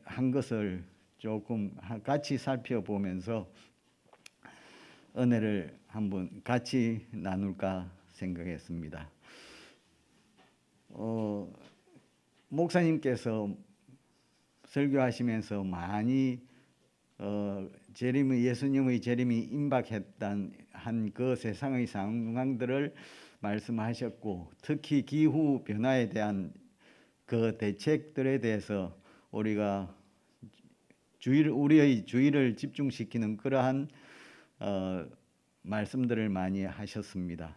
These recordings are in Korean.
한 것을 조금 같이 살펴보면서 은혜를 한번 같이 나눌까 생각했습니다. 목사님께서 설교하시면서 많이 예수님의 재림이 임박했던 한 그 세상의 상황들을 말씀하셨고, 특히 기후 변화에 대한 그 대책들에 대해서 우리가 우리의 주의를 집중시키는 그러한 말씀들을 많이 하셨습니다.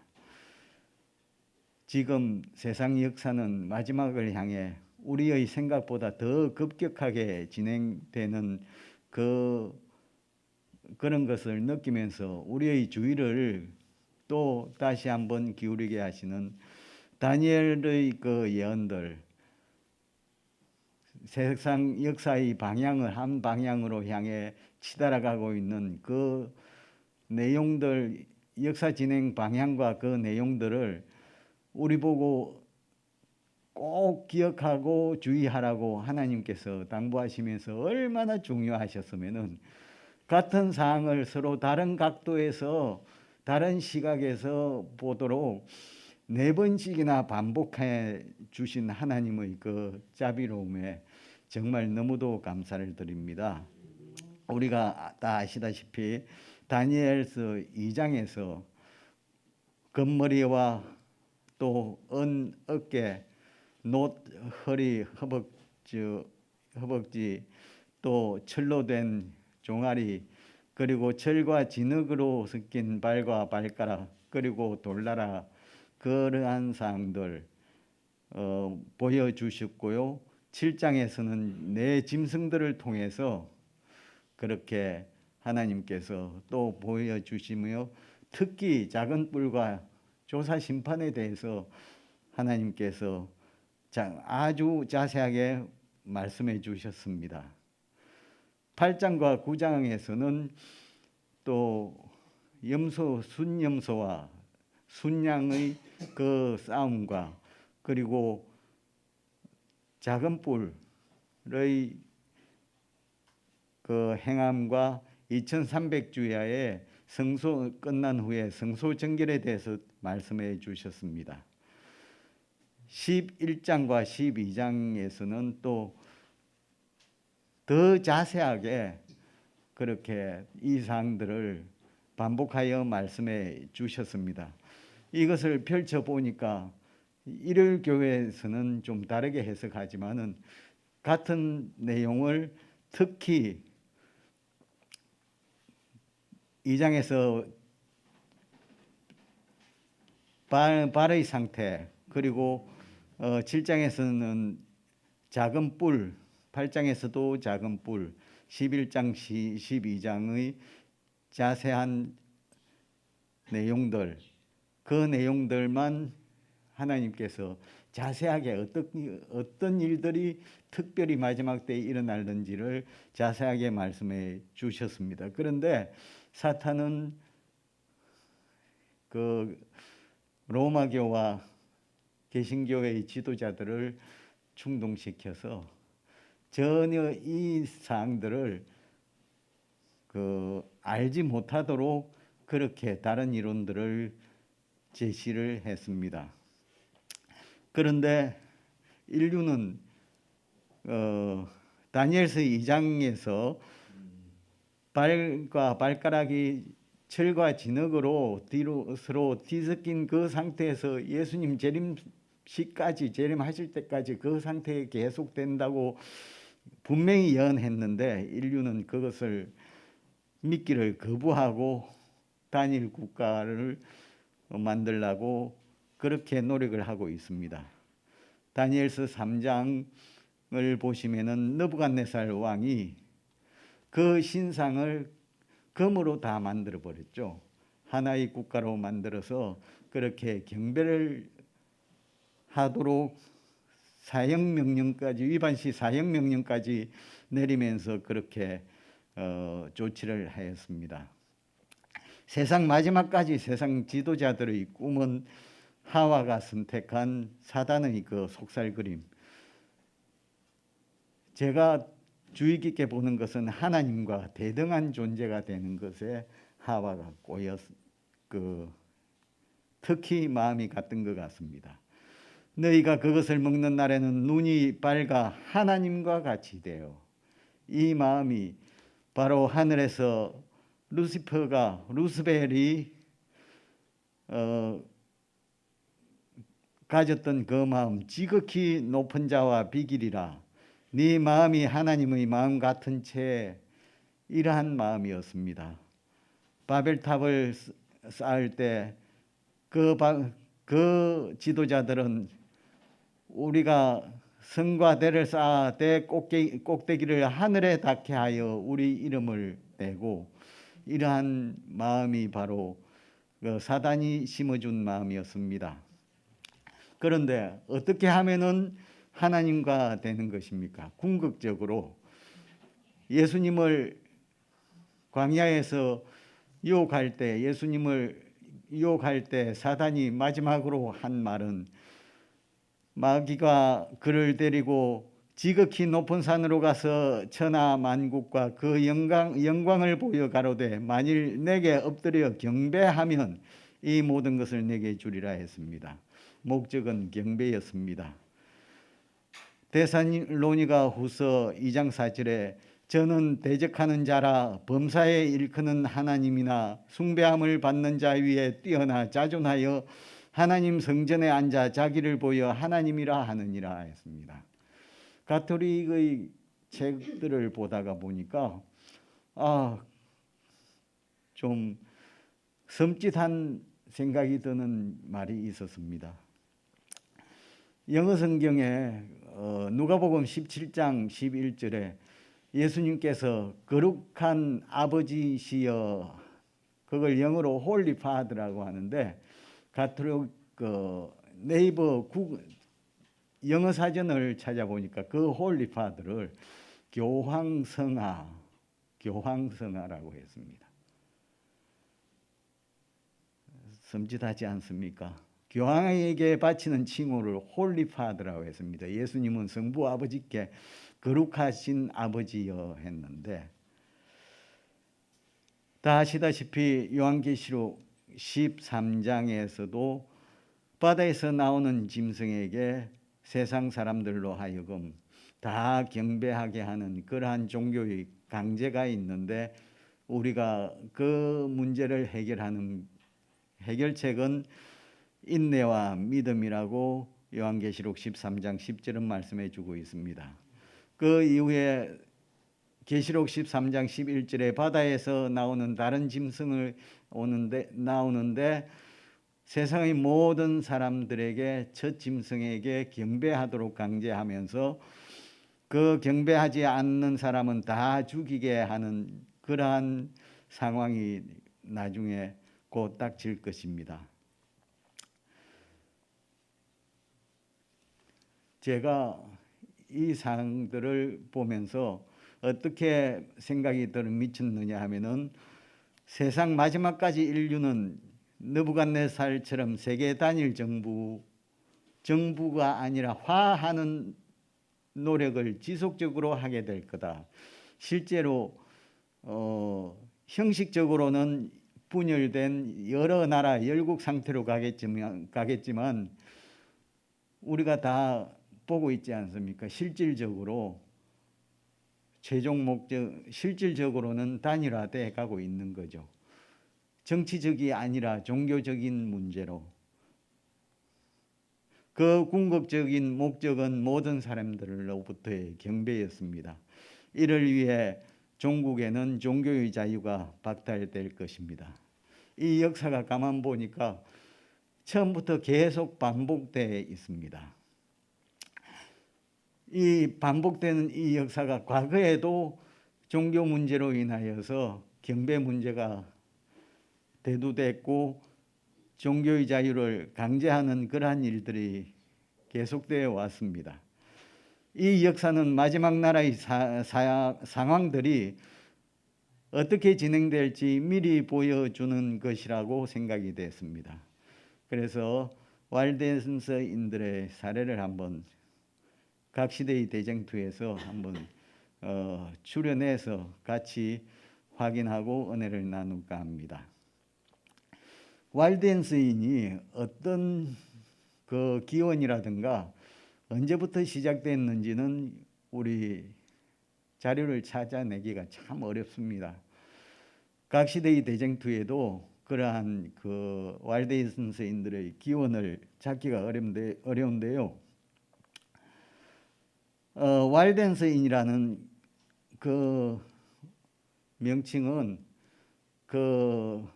지금 세상 역사는 마지막을 향해 우리의 생각보다 더 급격하게 진행되는 그런 것을 느끼면서 우리의 주의를 또 다시 한번 기울이게 하시는 다니엘의 그 예언들, 세상 역사의 방향을 한 방향으로 향해 치달아가고 있는 그 내용들, 역사 진행 방향과 그 내용들을 우리 보고 꼭 기억하고 주의하라고 하나님께서 당부하시면서 얼마나 중요하셨으면은, 같은 사항을 서로 다른 각도에서 다른 시각에서 보도록 4번씩이나 반복해 주신 하나님의 그 자비로움에 정말 너무도 감사를 드립니다. 우리가 다 아시다시피 다니엘서 2장에서 금머리와 또 은 어깨, 놋 허리, 허벅지, 또 철로 된 종아리, 그리고 철과 진흙으로 섞인 발과 발가락, 그리고 돌나라, 그러한 사항들 보여주셨고요. 7장에서는 내 짐승들을 통해서 그렇게 하나님께서 또 보여주시며, 특히 작은 뿔과 조사 심판에 대해서 하나님께서 아주 자세하게 말씀해 주셨습니다. 8장과 9장에서는 또 순염소와 순양의 그 싸움과, 그리고 작은 뿔의 그 행함과 2300주야의 성소 끝난 후에 성소 정결에 대해서 말씀해 주셨습니다. 11장과 12장에서는 또 더 자세하게 그렇게 이 사항들을 반복하여 말씀해 주셨습니다. 이것을 펼쳐보니까 일요일 교회에서는 좀 다르게 해석하지만은 같은 내용을 특히 2장에서 발의 상태, 그리고 7장에서는 작은 뿔, 8장에서도 작은 뿔, 11장, 12장의 자세한 내용들, 그 내용들만 하나님께서 자세하게 어떤 일들이 특별히 마지막 때에 일어날는지를 자세하게 말씀해 주셨습니다. 그런데 사탄은 그 로마교와 개신교의 지도자들을 충동시켜서 전혀 이 사항들을 알지 못하도록 그렇게 다른 이론들을 제시를 했습니다. 그런데 인류는 다니엘서 2장에서 발과 발가락이 철과 진흙으로 서로 뒤섞인 그 상태에서 예수님 재림하실 때까지 그 상태에 계속된다고 분명히 예언했는데, 인류는 그것을 믿기를 거부하고 단일 국가를 만들려고 그렇게 노력을 하고 있습니다. 다니엘서 3장을 보시면은 느부갓네살 왕이 그 신상을 금으로 다 만들어 버렸죠. 하나의 국가로 만들어서 그렇게 경배를 하도록 위반시 사형명령까지 내리면서 그렇게 조치를 하였습니다. 세상 마지막까지 세상 지도자들의 꿈은 하와가 선택한 사단의 그 속살그림. 제가 주의 깊게 보는 것은 하나님과 대등한 존재가 되는 것에 하와가 특히 마음이 같은 것 같습니다. 너희가 그것을 먹는 날에는 눈이 밝아 하나님과 같이 되어. 이 마음이 바로 하늘에서 루스벨이 가졌던 그 마음, 지극히 높은 자와 비길이라. 네 마음이 하나님의 마음 같은 채 이러한 마음이었습니다. 바벨탑을 쌓을 때 그 지도자들은 우리가 성과 대를 쌓아 대 꼭대기를 하늘에 닿게 하여 우리 이름을 대고, 이러한 마음이 바로 사단이 심어준 마음이었습니다. 그런데 어떻게 하면은 하나님과 되는 것입니까? 궁극적으로 예수님을 광야에서 유혹할 때, 사단이 마지막으로 한 말은, 마귀가 그를 데리고 지극히 높은 산으로 가서 천하 만국과 그 영광을 보여 가로되 만일 내게 엎드려 경배하면 이 모든 것을 내게 주리라 했습니다. 목적은 경배였습니다. 데살로니가 후서 2장 4절에 저는 대적하는 자라 범사에 일컫는 하나님이나 숭배함을 받는 자 위에 뛰어나 자존하여 하나님 성전에 앉아 자기를 보여 하나님이라 하느니라 했습니다. 가톨릭의 책들을 보다가 보니까 좀 섬찟한 생각이 드는 말이 있었습니다. 영어 성경에 누가복음 17장 11절에 예수님께서 거룩한 아버지시여, 그걸 영어로 홀리 파더라고 하는데, 가톨릭 네이버 영어 사전을 찾아보니까 그 홀리 파더를 교황성하라고 했습니다. 섬찟하지 않습니까? 교황에게 바치는 칭호를 홀리 파더라고 했습니다. 예수님은 성부 아버지께 거룩하신 아버지여 했는데, 다 아시다시피 요한계시록 13장에서도 바다에서 나오는 짐승에게 세상 사람들로 하여금 다 경배하게 하는 그러한 종교의 강제가 있는데, 우리가 그 문제를 해결하는 해결책은 인내와 믿음이라고 요한계시록 13장 10절은 말씀해 주고 있습니다. 그 이후에 계시록 13장 11절에 바다에서 나오는 다른 짐승을 나오는데 세상의 모든 사람들에게 첫 짐승에게 경배하도록 강제하면서 그 경배하지 않는 사람은 다 죽이게 하는 그러한 상황이 나중에 곧 닥칠 것입니다. 제가 이 사항들을 보면서 어떻게 생각이 미쳤느냐 하면은, 세상 마지막까지 인류는 느부갓네살처럼 세계 단일 정부가 아니라 화하는 노력을 지속적으로 하게 될 거다. 실제로 형식적으로는 분열된 여러 나라 열국 상태로 가겠지만 우리가 다 보고 있지 않습니까? 실질적으로는 단일화돼 가고 있는 거죠. 정치적이 아니라 종교적인 문제로. 그 궁극적인 목적은 모든 사람들로부터의 경배였습니다. 이를 위해 종국에는 종교의 자유가 박탈될 것입니다. 이 역사가 가만 보니까 처음부터 계속 반복되어 있습니다. 이 반복되는 이 역사가 과거에도 종교 문제로 인하여서 경배 문제가 대두됐고 종교의 자유를 강제하는 그러한 일들이 계속되어 왔습니다. 이 역사는 마지막 나라의 상황들이 어떻게 진행될지 미리 보여주는 것이라고 생각이 됐습니다. 그래서 walden서인들의 사례를 한번 각 시대의 대쟁투에서 한번 출연해서 같이 확인하고 은혜를 나눌까 합니다. walden스인이 어떤 그 기원이라든가 언제부터 시작됐는지는 우리 자료를 찾아내기가 참 어렵습니다. 각 시대의 대쟁투에도 그러한 그 walden스인들의 기원을 찾기가 어려운데요. walden스인이라는 그 명칭은 그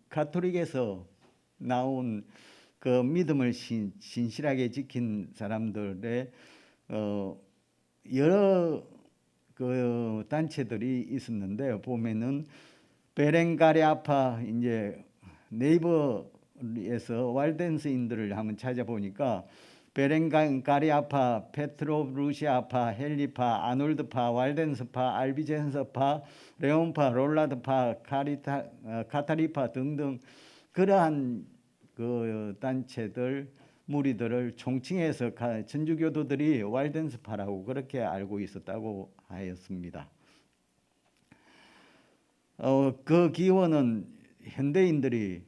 가톨릭에서 나온 그 믿음을 신실하게 지킨 사람들의 여러 그 단체들이 있었는데, 보면은 베렌가리아파, 이제 네이버에서 walden스인들을 한번 찾아보니까 베렌가리아파, 페트로브루시아파, 헨리파, 아놀드파, walden스파, 알비젠서파, 레온파, 롤라드파, 카타리파 등등 그러한 그 단체들, 무리들을 총칭해서 천주교도들이 walden스파라고 그렇게 알고 있었다고 하였습니다. 그 기원은 현대인들이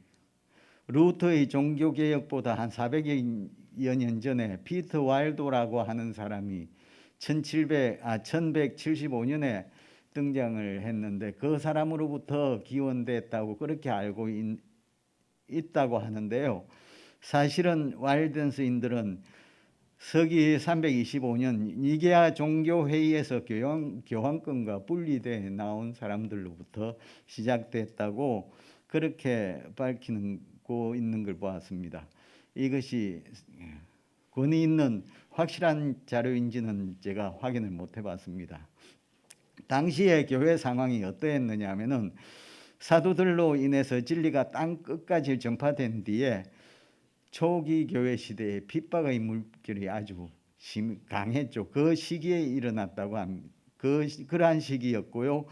루터의 종교개혁보다 한 400여 년 전에 피터 와일도라고 하는 사람이 1175년에 등장을 했는데, 그 사람으로부터 기원됐다고 그렇게 알고 있다고 하는데요. 사실은 walden스인들은 서기 325년 니게아 종교회의에서 교황권과 분리돼 나온 사람들로부터 시작됐다고 그렇게 밝히고 있는 걸 보았습니다. 이것이 권위 있는 확실한 자료인지는 제가 확인을 못 해봤습니다. 당시의 교회 상황이 어떠했느냐 하면은, 사도들로 인해서 진리가 땅 끝까지 전파된 뒤에 초기 교회 시대에 핍박의 물결이 아주 강했죠. 그 시기에 일어났다고 합니다. 그러한 시기였고요.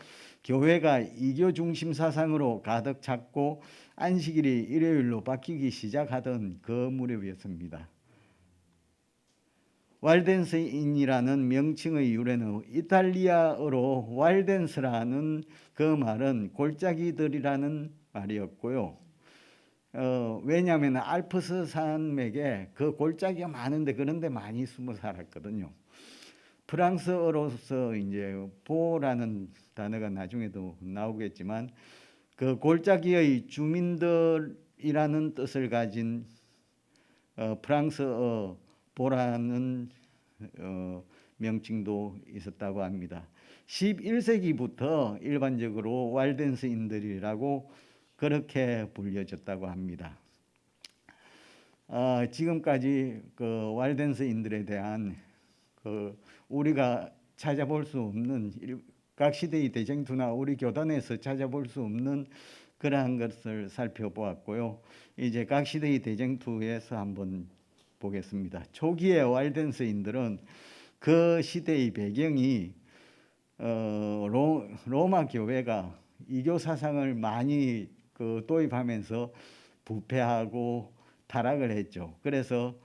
교회가 이교 중심 사상으로 가득 찼고 안식일이 일요일로 바뀌기 시작하던 그 무렵이었습니다. walden스인이라는 명칭의 유래는 이탈리아어로 walden스라는 그 말은 골짜기들이라는 말이었고요. 왜냐하면 알프스 산맥에 그 골짜기가 많은데 그런데 많이 숨어 살았거든요. 프랑스어로서 이제 보라는 단어가 나중에도 나오겠지만, 그 골짜기의 주민들이라는 뜻을 가진 프랑스어 보라는 명칭도 있었다고 합니다. 11세기부터 일반적으로 walden스인들이라고 그렇게 불려졌다고 합니다. 지금까지 그 walden스인들에 대한 우리가 찾아볼 수 없는, 각 시대의 대쟁투나 우리 교단에서 찾아볼 수 없는 그러한 것을 살펴보았고요. 이제 각 시대의 대쟁투에서 한번 보겠습니다. 초기의 walden스인들은 그 시대의 배경이 로마 교회가 이교 사상을 많이 도입하면서 부패하고 타락을 했죠. 그래서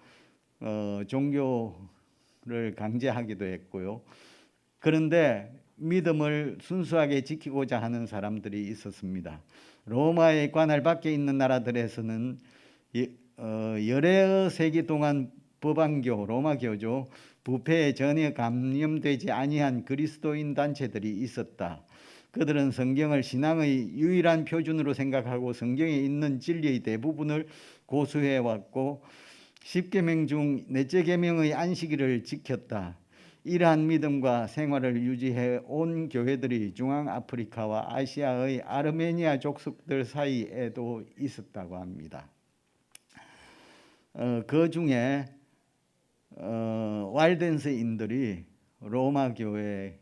종교를 강제하기도 했고요. 그런데 믿음을 순수하게 지키고자 하는 사람들이 있었습니다. 로마의 관할 밖에 있는 나라들에서는 열여 세기 동안 법안교, 로마교죠, 부패에 전혀 감염되지 아니한 그리스도인 단체들이 있었다. 그들은 성경을 신앙의 유일한 표준으로 생각하고 성경에 있는 진리의 대부분을 고수해 왔고, 10계명 중 넷째 계명의 안식일을 지켰다. 이러한 믿음과 생활을 유지해 온 교회들이 중앙아프리카와 아시아의 아르메니아 족속들 사이에도 있었다고 합니다. 그 중에 walden스인들이 로마 교회에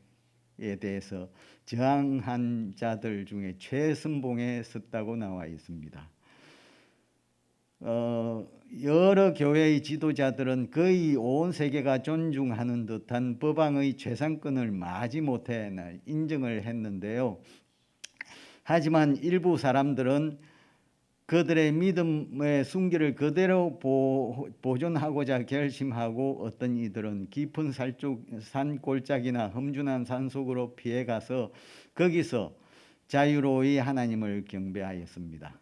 대해서 저항한 자들 중에 최선봉에 섰다고 나와 있습니다. 여러 교회의 지도자들은 거의 온 세계가 존중하는 듯한 법왕의 최상권을 마지못해 인정을 했는데요. 하지만 일부 사람들은 그들의 믿음의 순결을 그대로 보존하고자 결심하고 어떤 이들은 깊은 산골짜기나 험준한 산속으로 피해가서 거기서 자유로이 하나님을 경배하였습니다.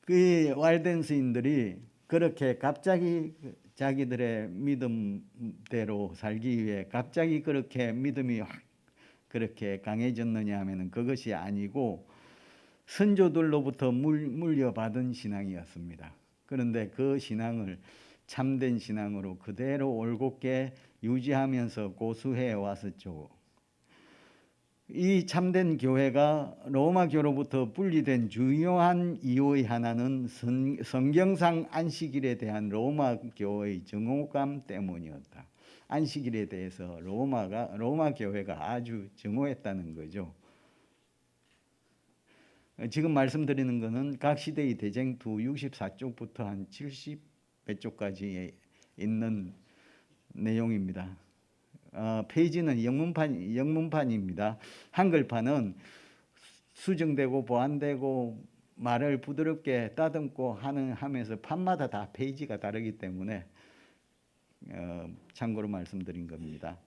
그 walden스인들이 그렇게 갑자기 자기들의 믿음대로 살기 위해 갑자기 그렇게 믿음이 확 그렇게 강해졌느냐 하면 그것이 아니고 선조들로부터 물려받은 신앙이었습니다. 그런데 그 신앙을 참된 신앙으로 그대로 올곧게 유지하면서 고수해 왔었죠. 이 참된 교회가 로마교로부터 분리된 중요한 이유의 하나는 성경상 안식일에 대한 로마교의 정오감 때문이었다. 안식일에 대해서 로마 교회가 아주 정오했다는 거죠. 지금 말씀드리는 것은 각 시대의 대쟁투 64쪽부터 한 70몇 쪽까지 있는 내용입니다. 페이지는 영문판입니다. 한글판은 수정되고 보완되고 말을 부드럽게 따듬고 하면서 판마다 다 페이지가 다르기 때문에 참고로 말씀드린 겁니다.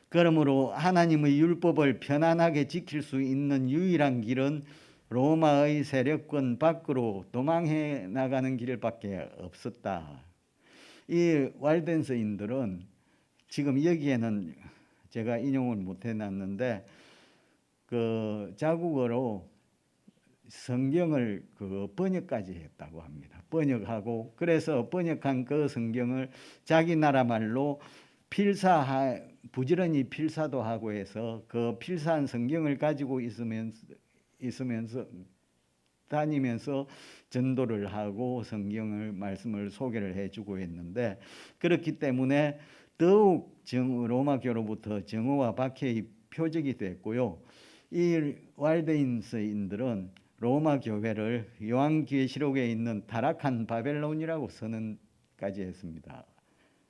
그러므로 하나님의 율법을 편안하게 지킬 수 있는 유일한 길은 로마의 세력권 밖으로 도망해 나가는 길밖에 없었다. 이 walden스인들은 지금 여기에는 제가 인용을 못 해놨는데 그 자국어로 성경을 번역까지 했다고 합니다. 번역하고 그래서 번역한 그 성경을 자기 나라 말로 부지런히 필사도 하고 해서 그 필사한 성경을 가지고 있으면서 다니면서 전도를 하고 성경을 말씀을 소개를 해주고 했는데 그렇기 때문에 더욱 로마교로부터 정오와 박해의 표적이 됐고요. 이 walden스인들은 로마 교회를 요한계시록에 있는 타락한 바벨론이라고 선언까지 했습니다.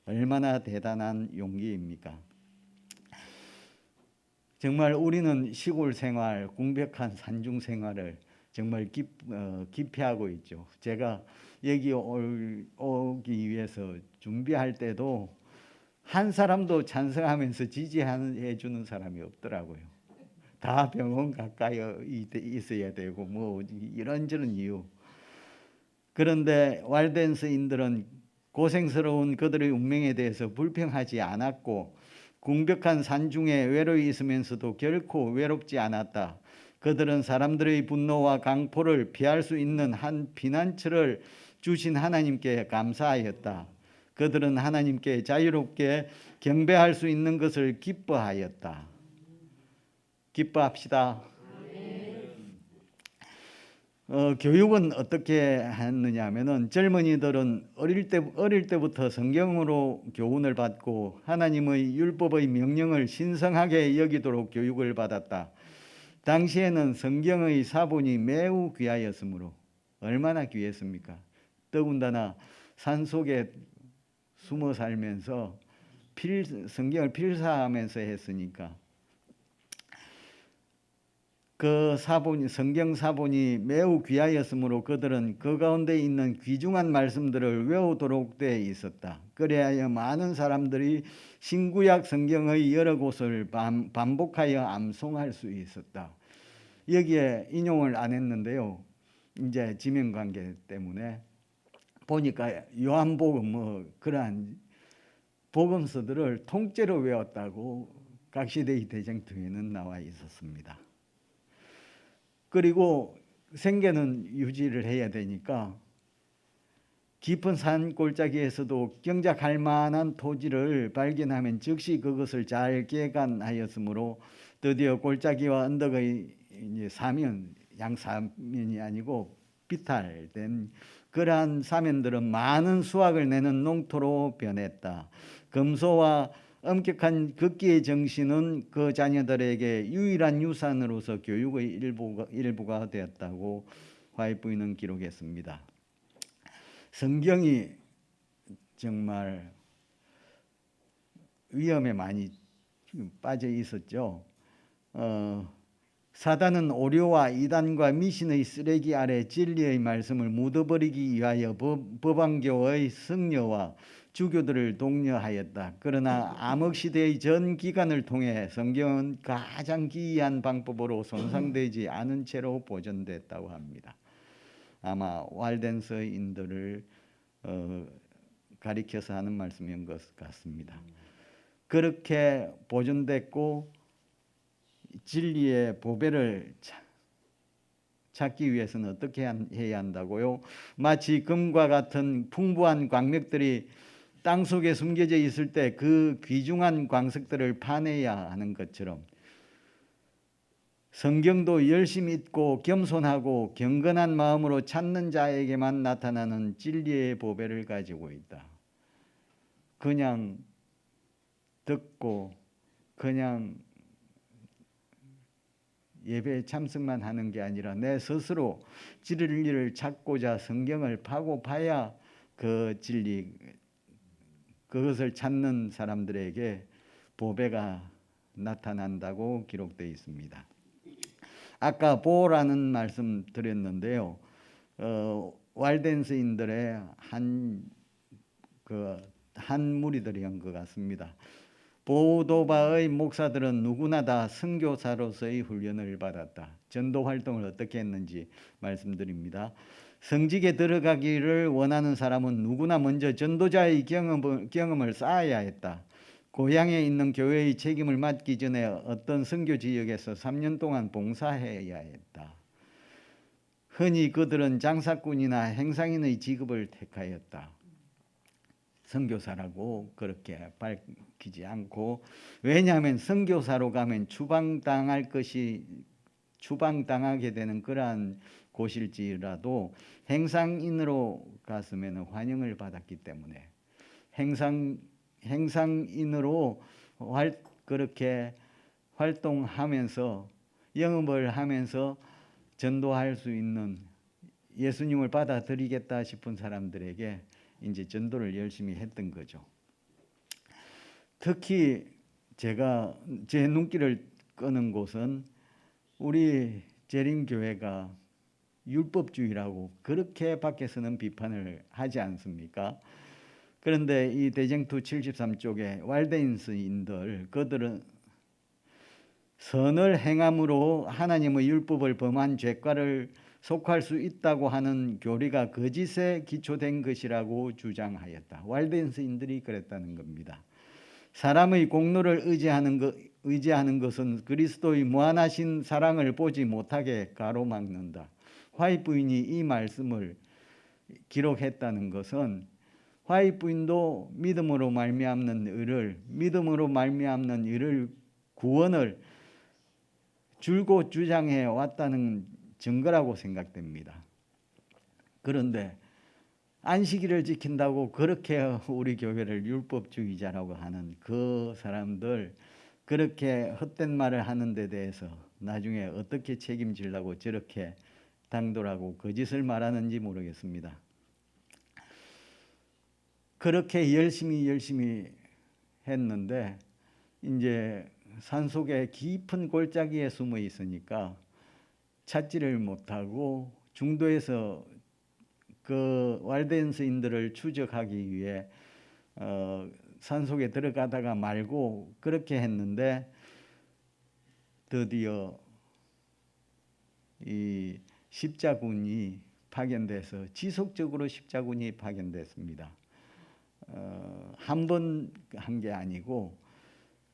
얼마나 대단한 용기입니까? 정말 우리는 시골 생활, 궁벽한 산중 생활을 정말 기피하고 있죠. 제가 여기 오기 위해서 준비할 때도 한 사람도 찬성하면서 지지해 주는 사람이 없더라고요. 다 병원 가까이 있어야 되고 뭐 이런저런 이유. 그런데 walden스인들은 고생스러운 그들의 운명에 대해서 불평하지 않았고 궁벽한 산중에 외로이 있으면서도 결코 외롭지 않았다. 그들은 사람들의 분노와 강포를 피할 수 있는 한 피난처를 주신 하나님께 감사하였다. 그들은 하나님께 자유롭게 경배할 수 있는 것을 기뻐하였다. 기뻐합시다. 교육은 어떻게 했느냐 하면은 젊은이들은 어릴 때부터 성경으로 교훈을 받고 하나님의 율법의 명령을 신성하게 여기도록 교육을 받았다. 당시에는 성경의 사본이 매우 귀하였으므로 얼마나 귀했습니까? 더군다나 산속에 숨어 살면서 성경을 필사하면서 했으니까 그 성경 사본이 매우 귀하였으므로 그들은 그 가운데 있는 귀중한 말씀들을 외우도록 되어 있었다. 그래야 많은 사람들이 신구약 성경의 여러 곳을 반복하여 암송할 수 있었다. 여기에 인용을 안 했는데요. 이제 지명관계 때문에 보니까 요한복음 그러한 복음서들을 통째로 외웠다고 각 시대의 대쟁투에는 나와 있었습니다. 그리고 생계는 유지를 해야 되니까 깊은 산 골짜기에서도 경작할 만한 토지를 발견하면 즉시 그것을 잘 개간하였으므로 드디어 골짜기와 언덕의 양사면이 아니고 비탈된 그러한 사면들은 많은 수확을 내는 농토로 변했다. 금소와 엄격한 극기의 정신은 그 자녀들에게 유일한 유산으로서 교육의 일부가 되었다고 화이트 부인은 기록했습니다. 성경이 정말 위험에 많이 빠져 있었죠. 사단은 오류와 이단과 미신의 쓰레기 아래 진리의 말씀을 묻어버리기 위하여 법왕교의 승려와 주교들을 독려하였다. 그러나 암흑시대의 전 기간을 통해 성경은 가장 기이한 방법으로 손상되지 않은 채로 보존됐다고 합니다. 아마 walden서인들을 가리켜서 하는 말씀인 것 같습니다. 그렇게 보존됐고 진리의 보배를 찾기 위해서는 어떻게 해야 한다고요? 마치 금과 같은 풍부한 광맥들이 땅속에 숨겨져 있을 때 그 귀중한 광석들을 파내야 하는 것처럼 성경도 열심히 읽고 겸손하고 경건한 마음으로 찾는 자에게만 나타나는 진리의 보배를 가지고 있다. 그냥 듣고 그냥 예배에 참석만 하는 게 아니라 내 스스로 진리를 찾고자 성경을 파고 파야 그 진리, 그것을 찾는 사람들에게 보배가 나타난다고 기록되어 있습니다. 아까 보라는 말씀 드렸는데요. walden서인들의 한 무리들이한 것 같습니다. 보도바의 목사들은 누구나 다 선교사로서의 훈련을 받았다. 전도 활동을 어떻게 했는지 말씀드립니다. 성직에 들어가기를 원하는 사람은 누구나 먼저 전도자의 경험을 쌓아야 했다. 고향에 있는 교회의 책임을 맡기 전에 어떤 선교 지역에서 3년 동안 봉사해야 했다. 흔히 그들은 장사꾼이나 행상인의 직업을 택하였다. 선교사라고 그렇게 밝히지 않고, 왜냐하면 선교사로 가면 추방당하게 되는 그러한 곳일지라도 행상인으로 갔으면 환영을 받았기 때문에 행상인으로 그렇게 활동하면서 영업을 하면서 전도할 수 있는, 예수님을 받아들이겠다 싶은 사람들에게 이제 전도를 열심히 했던 거죠. 특히 제가 제 눈길을 끄는 곳은 우리 재림교회가 율법주의라고 그렇게 밖에서는 비판을 하지 않습니까? 그런데 이 대쟁투 73쪽에 walden서인들, 그들은 선을 행함으로 하나님의 율법을 범한 죄과를 속할 수 있다고 하는 교리가 거짓에 기초된 것이라고 주장하였다. walden서인들이 그랬다는 겁니다. 사람의 공로를 의지하는 것은 그리스도의 무한하신 사랑을 보지 못하게 가로막는다. 화이트 부인이 이 말씀을 기록했다는 것은 화이트 부인도 믿음으로 말미암는 의를 구원을 줄곧 주장해 왔다는 증거라고 생각됩니다. 그런데 안식일을 지킨다고 그렇게 우리 교회를 율법주의자라고 하는 그 사람들, 그렇게 헛된 말을 하는 데 대해서 나중에 어떻게 책임지려고 저렇게 당돌하고 거짓을 말하는지 모르겠습니다. 그렇게 열심히 했는데 이제 산속에 깊은 골짜기에 숨어 있으니까 찾지를 못하고 중도에서 그 walden서인들을 추적하기 위해 산속에 들어가다가 말고 그렇게 했는데 드디어 이 십자군이 파견돼서 지속적으로 십자군이 파견됐습니다. 한 번 한 게 아니고,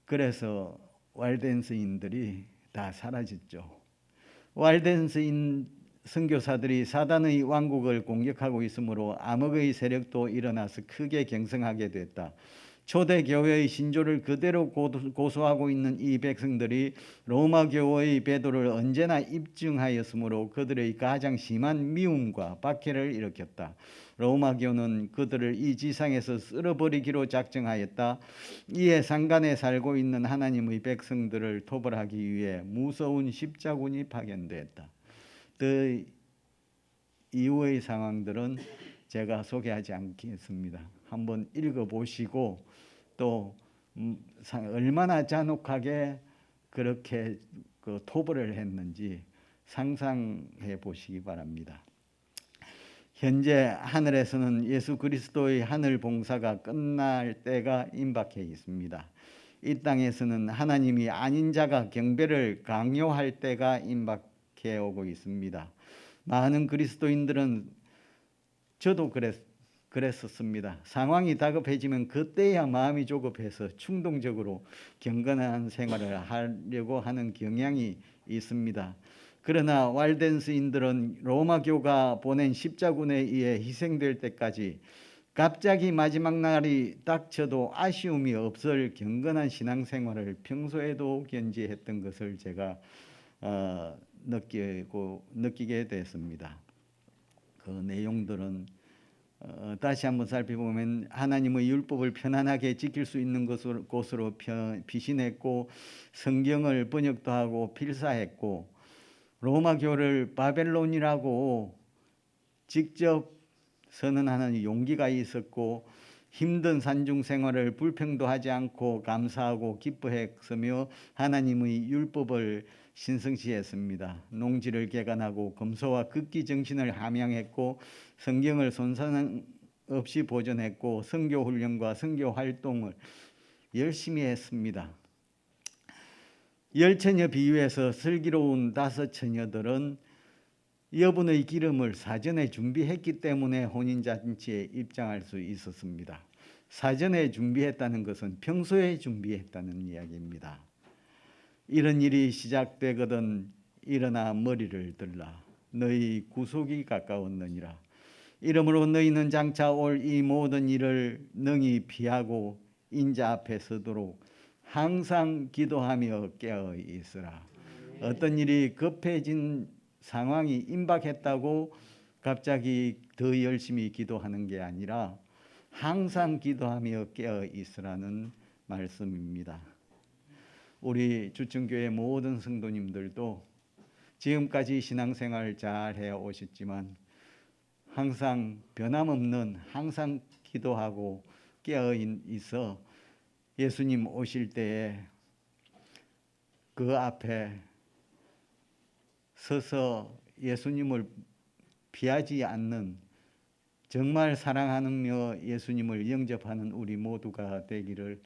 그래서 walden서인들이 다 사라졌죠. walden서인 선교사들이 사단의 왕국을 공격하고 있으므로 암흑의 세력도 일어나서 크게 경성하게 됐다. 초대 교회의 신조를 그대로 고수하고 있는 이 백성들이 로마 교회의 배도를 언제나 입증하였으므로 그들의 가장 심한 미움과 박해를 일으켰다. 로마교는 그들을 이 지상에서 쓸어버리기로 작정하였다. 이에 상간에 살고 있는 하나님의 백성들을 토벌하기 위해 무서운 십자군이 파견됐다. 그 이후의 상황들은 제가 소개하지 않겠습니다. 한번 읽어보시고 또 얼마나 잔혹하게 그렇게 그 토벌을 했는지 상상해 보시기 바랍니다. 현재 하늘에서는 예수 그리스도의 하늘 봉사가 끝날 때가 임박해 있습니다. 이 땅에서는 하나님이 아닌 자가 경배를 강요할 때가 임박해 오고 있습니다. 많은 그리스도인들은 저도 그랬었습니다. 상황이 다급해지면 그때야 마음이 조급해서 충동적으로 경건한 생활을 하려고 하는 경향이 있습니다. 그러나 walden스인들은 로마교가 보낸 십자군에 의해 희생될 때까지 갑자기 마지막 날이 닥쳐도 아쉬움이 없을 경건한 신앙생활을 평소에도 견지했던 것을 제가 느끼게 됐습니다. 그 내용들은 다시 한번 살펴보면 하나님의 율법을 편안하게 지킬 수 있는 곳으로 피신했고 성경을 번역도 하고 필사했고 로마교를 바벨론이라고 직접 선언하는 용기가 있었고 힘든 산중 생활을 불평도 하지 않고 감사하고 기뻐했으며 하나님의 율법을 신성시했습니다. 농지를 개간하고 검소와 극기 정신을 함양했고 성경을 손상 없이 보존했고 선교 훈련과 선교 활동을 열심히 했습니다. 열 처녀 비유에서 슬기로운 다섯 처녀들은 여분의 기름을 사전에 준비했기 때문에 혼인잔치에 입장할 수 있었습니다. 사전에 준비했다는 것은 평소에 준비했다는 이야기입니다. 이런 일이 시작되거든 일어나 머리를 들라. 너희 구속이 가까웠느니라. 이러므로 너희는 장차 올 이 모든 일을 능히 피하고 인자 앞에 서도록 항상 기도하며 깨어 있으라. 어떤 일이 급해진 상황이 임박했다고 갑자기 더 열심히 기도하는 게 아니라 항상 기도하며 깨어 있으라는 말씀입니다. 우리 주청교회 모든 성도님들도 지금까지 신앙생활 잘 해오셨지만 항상 변함없는 항상 기도하고 깨어 있어 예수님 오실 때에 그 앞에 서서 예수님을 피하지 않는 정말 사랑하며 예수님을 영접하는 우리 모두가 되기를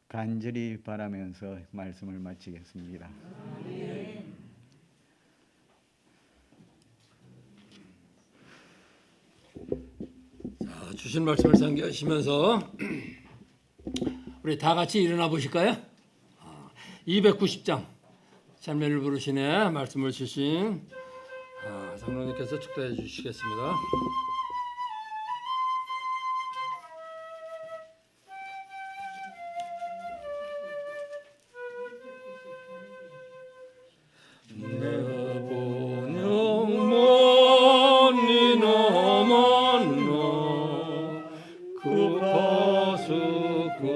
간절히 바라면서 말씀을 마치겠습니다. 자, 주신 말씀을 상기하시면서 우리 다 같이 일어나 보실까요? 290장 찬미를 부르시네 말씀을 주신 장로님께서 축도해 주시겠습니다. 그 파수꾼